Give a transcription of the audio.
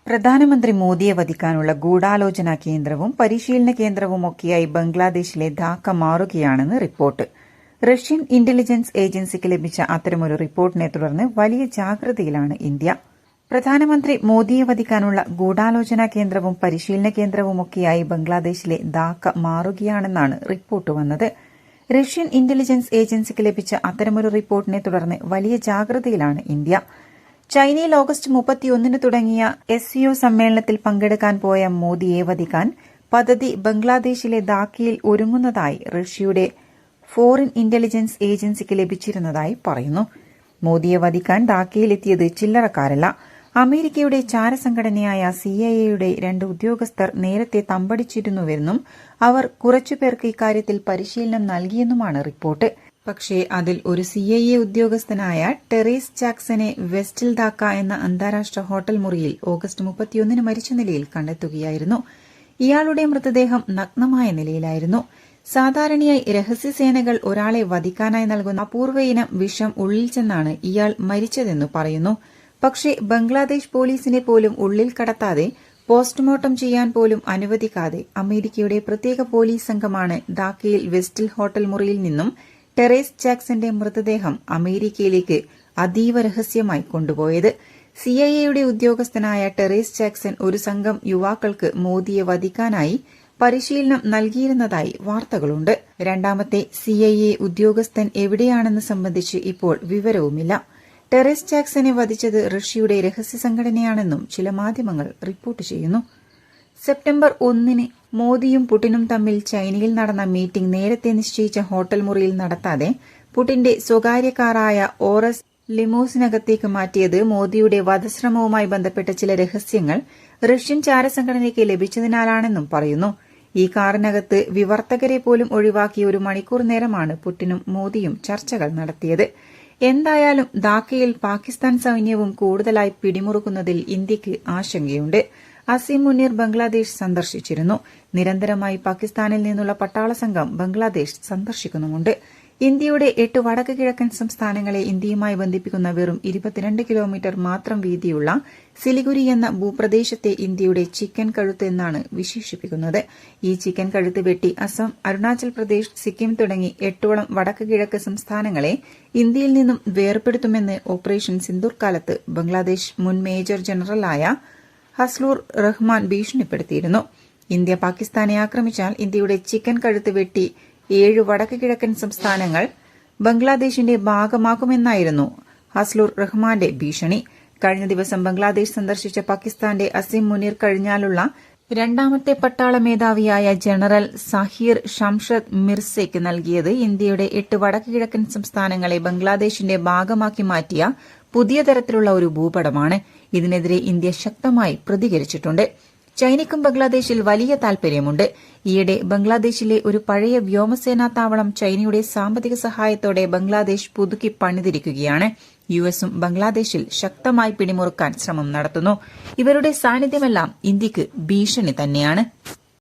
പ്രധാനമന്ത്രി മോദിയെ വധിക്കാനുള്ള ഗൂഢാലോചനാ കേന്ദ്രവും പരിശീലന കേന്ദ്രവുമൊക്കെയായി ബംഗ്ലാദേശിലെ ധാക്ക മാറുകയാണെന്ന് റിപ്പോർട്ട്. റഷ്യൻ ഇന്റലിജൻസ് ഏജൻസിക്ക് ലഭിച്ച അത്തരമൊരു റിപ്പോർട്ടിനെ തുടർന്ന് വലിയ ജാഗ്രതയിലാണ് ഇന്ത്യ. പ്രധാനമന്ത്രി മോദിയെ വധിക്കാനുള്ള ഗൂഢാലോചനാ കേന്ദ്രവും പരിശീലന കേന്ദ്രവുമൊക്കെയായി ബംഗ്ലാദേശിലെ ധാക്ക മാറുകയാണെന്നാണ് റിപ്പോർട്ട് വന്നത്. റഷ്യൻ ഇന്റലിജൻസ് ഏജൻസിക്ക് ലഭിച്ച അത്തരമൊരു റിപ്പോർട്ടിനെ തുടർന്ന് വലിയ ജാഗ്രതയിലാണ് ഇന്ത്യ. ചൈനയിൽ ഓഗസ്റ്റ് 31 തുടങ്ങിയ SCO സമ്മേളനത്തിൽ പങ്കെടുക്കാൻ പോയ മോദിയെ വധിക്കാൻ പദ്ധതി ബംഗ്ലാദേശിലെ ധാക്കയിൽ ഒരുങ്ങുന്നതായി റഷ്യയുടെ ഫോറിൻ ഇന്റലിജൻസ് ഏജൻസിക്ക് ലഭിച്ചിരുന്നതായി പറയുന്നു. മോദിയെ വധിക്കാൻ ധാക്കയിലെത്തിയത് ചില്ലറക്കാരല്ല. അമേരിക്കയുടെ ചാരസംഘടനയായ CIA-യുടെ 2 ഉദ്യോഗസ്ഥർ നേരത്തെ തമ്പടിച്ചിരുന്നുവെന്നും അവർ കുറച്ചുപേർക്ക് ഇക്കാര്യത്തിൽ പരിശീലനം നൽകിയെന്നുമാണ് റിപ്പോർട്ട്. പക്ഷേ അതിൽ ഒരു CIA ഉദ്യോഗസ്ഥനായ ടെറീസ് ജാക്സനെ വെസ്റ്റിൽ ധാക്ക എന്ന അന്താരാഷ്ട്ര ഹോട്ടൽ മുറിയിൽ ഓഗസ്റ്റ് 31 മരിച്ച നിലയിൽ കണ്ടെത്തുകയായിരുന്നു. ഇയാളുടെ മൃതദേഹം നഗ്നമായ നിലയിലായിരുന്നു. സാധാരണയായി രഹസ്യസേനകൾ ഒരാളെ വധിക്കാനായി നൽകുന്ന അപൂർവ ഇനം വിഷം ഉള്ളിൽ ചെന്നാണ് ഇയാൾ മരിച്ചതെന്നു പറയുന്നു. പക്ഷേ ബംഗ്ലാദേശ് പോലീസിനെ പോലും ഉള്ളിൽ കടത്താതെ പോസ്റ്റ്മോർട്ടം ചെയ്യാൻ പോലും അനുവദിക്കാതെ അമേരിക്കയുടെ പ്രത്യേക പോലീസ് സംഘമാണ് ധാക്കയിൽ വെസ്റ്റിൽ ഹോട്ടൽ മുറിയിൽ നിന്നും ടെറേസ് ജാക്സന്റെ മൃതദേഹം അമേരിക്കയിലേക്ക് അതീവ രഹസ്യമായി കൊണ്ടുപോയത്. CIA-യുടെ ഉദ്യോഗസ്ഥനായ ടെറേസ് ജാക്സൺ ഒരു സംഘം യുവാക്കൾക്ക് മോദിയെ വധിക്കാനായി പരിശീലനം നൽകിയിരുന്നതായി വാർത്തകളുണ്ട്. രണ്ടാമത്തെ CIA ഉദ്യോഗസ്ഥൻ എവിടെയാണെന്ന് സംബന്ധിച്ച് ഇപ്പോൾ വിവരവുമില്ല. ടെറേസ് ജാക്സനെ വധിച്ചത് റഷ്യയുടെ രഹസ്യ സംഘടനയാണെന്നും ചില മാധ്യമങ്ങൾ റിപ്പോർട്ട് ചെയ്യുന്നു. സെപ്റ്റംബർ 1 മോദിയും പുടിനും തമ്മിൽ ചൈനയിൽ നടന്ന മീറ്റിംഗ് നേരത്തെ നിശ്ചയിച്ച ഹോട്ടൽ മുറിയിൽ നടത്താതെ പുടിന്റെ സ്വകാര്യ കാറായ ഓറസ് ലിമോസിനകത്തേക്ക് മാറ്റിയത് മോദിയുടെ വധശ്രമവുമായി ബന്ധപ്പെട്ട ചില രഹസ്യങ്ങൾ റഷ്യൻ ചാരസംഘടനയ്ക്ക് ലഭിച്ചതിനാലാണെന്നും പറയുന്നു. ഈ കാറിനകത്ത് വിവർത്തകരെ പോലും ഒഴിവാക്കിയ 1 മണിക്കൂർ നേരമാണ് പുടിനും മോദിയും ചർച്ചകൾ നടത്തിയത്. എന്തായാലും ധാക്കയിൽ പാകിസ്ഥാൻ സൈന്യവും കൂടുതലായി പിടിമുറുക്കുന്നതിൽ ഇന്ത്യയ്ക്ക് ആശങ്കയുണ്ട്. അസീം മുനീർ ബംഗ്ലാദേശ് സന്ദർശിച്ചിരുന്നു. നിരന്തരമായി പാകിസ്ഥാനിൽ നിന്നുള്ള പട്ടാള സംഘം ബംഗ്ലാദേശ് സന്ദർശിക്കുന്നുമുണ്ട്. ഇന്ത്യയുടെ 8 വടക്ക് കിഴക്കൻ സംസ്ഥാനങ്ങളെ ഇന്ത്യയുമായി ബന്ധിപ്പിക്കുന്ന വെറും 22 കിലോമീറ്റർ മാത്രം വീതിയുള്ള സിലിഗുരി എന്ന ഭൂപ്രദേശത്തെ ഇന്ത്യയുടെ ചിക്കൻ കഴുത്ത് എന്നാണ് വിശേഷിപ്പിക്കുന്നത്. ഈ ചിക്കൻ കഴുത്ത് വെട്ടി അസം, അരുണാചൽ പ്രദേശ്, സിക്കിം തുടങ്ങി 8ഓളം വടക്ക് കിഴക്ക് സംസ്ഥാനങ്ങളെ ഇന്ത്യയിൽ നിന്നും വേർപെടുത്തുമെന്ന് ഓപ്പറേഷൻ സിന്ദൂർ കാലത്ത് ബംഗ്ലാദേശ് മുൻ മേജർ ജനറലായ ഹസ്ലൂർ റഹ്മാൻ ഭീഷണിപ്പെടുത്തിയിരുന്നു. ഇന്ത്യ പാകിസ്ഥാനെ ആക്രമിച്ചാൽ ഇന്ത്യയുടെ ചിക്കൻ കഴുത്ത് വെട്ടി 7 വടക്ക് കിഴക്കൻ സംസ്ഥാനങ്ങൾ ബംഗ്ലാദേശിന്റെ ഭാഗമാക്കുമെന്നായിരുന്നു ഹസ്ലൂർ റഹ്മാന്റെ ഭീഷണി. കഴിഞ്ഞ ദിവസം ബംഗ്ലാദേശ് സന്ദർശിച്ച പാകിസ്ഥാന്റെ അസീം മുനീർ കഴിഞ്ഞാലുള്ള രണ്ടാമത്തെ പട്ടാള മേധാവിയായ ജനറൽ സഹീർ ഷംഷദ് മിർസയ്ക്ക് നൽകിയത് ഇന്ത്യയുടെ 8 വടക്ക് കിഴക്കൻ സംസ്ഥാനങ്ങളെ ബംഗ്ലാദേശിന്റെ ഭാഗമാക്കി മാറ്റിയ പുതിയ തരത്തിലുള്ള ഒരു ഭൂപടമാണ്. ഇതിനെതിരെ ഇന്ത്യ ശക്തമായി പ്രതികരിച്ചിട്ടുണ്ട്. ചൈനയ്ക്കും ബംഗ്ലാദേശിൽ വലിയ താൽപര്യമുണ്ട്. ഈയിടെ ബംഗ്ലാദേശിലെ ഒരു പഴയ വ്യോമസേനാ താവളം ചൈനയുടെ സാമ്പത്തിക സഹായത്തോടെ ബംഗ്ലാദേശ് പുതുക്കി പണിതിരിക്കുകയാണ്. US-ഉം ബംഗ്ലാദേശിൽ ശക്തമായി പിടിമുറുക്കാൻ ശ്രമം നടത്തുന്നു. ഇവരുടെ സാന്നിധ്യമെല്ലാം ഇന്ത്യക്ക് ഭീഷണി തന്നെയാണ്.